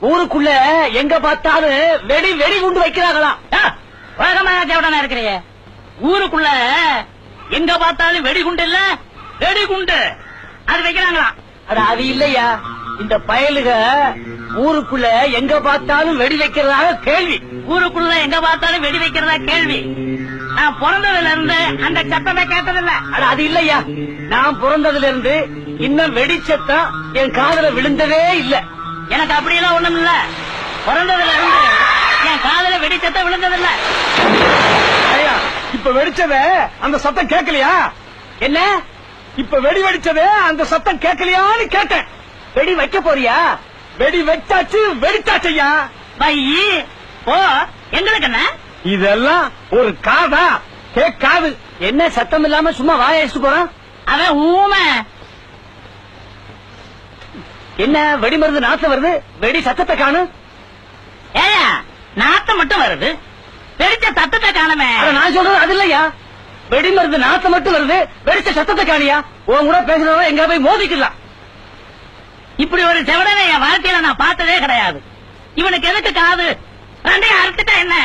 ஊருக்குள்ள எங்க பார்த்தாலும் வெடி குண்டு வைக்கிறாங்களாம். உலகமா இருக்கிறீங்க. ஊருக்குள்ள எங்க பார்த்தாலும் வெடிகுண்டு இல்ல, வெடிகுண்டு அது வைக்கிறாங்களாம். அது இல்லையா, இந்த பயலுக ஊருக்குள்ள எங்க பார்த்தாலும் வெடி வைக்கிறதாக கேள்வி. ஊருக்குள்ள எங்க பார்த்தாலும் வெடி வைக்கிறதா கேள்வி. நான் பிறந்ததுல இருந்து அந்த சத்தமே கேட்டதில்ல. அது இல்லையா, நான் பிறந்ததுல இருந்து இன்னும் வெடி சத்தம் என் காதுல விழுந்ததே இல்ல. எனக்கு அப்படியெல்லாம் ஒண்ணும் இல்ல. பிறந்ததுல இருந்து என் காதுல வெடி சத்தம் விழுந்ததில்ல. இப்ப வெடிச்சத அந்த சத்தம் கேட்கலையா? என்ன இப்ப வெடிச்சதே அந்த சத்தம் கேட்கலையான்னு கேட்டேன். வெடி வைக்க போறியா? வெடி வச்சாச்சு, வெடிச்சாச்சையா. பையி ஓ, எங்களுக்கு என்ன இதெல்லாம் ஒரு காதா? கேட்காது. என்ன சத்தம் இல்லாம சும்மா வாயடிச்சு போறான் அவன்? ஊமை. என்ன வெடி மருந்து நாத்தம் வருது, வெடி சத்தத்தை காணு. ஏயா நாத்தம் மட்டும் வருது, வெடிச்ச சத்தத்தை காணமே. நான் சொல்றது அது இல்லையா, வெடி மருந்து நாத்தம் மட்டும் வருது, வெடிச்ச சத்தத்தை காணியா? உன் கூட பேசுறவங்க எங்க போய் மோதிக்கலாம். இப்படி ஒரு செவடனை என் வாழ்க்கையில நான் பார்த்ததே கிடையாது. இவனுக்கு எதுக்கு காது? ரெண்டையும் அறுத்துட்டா என்ன?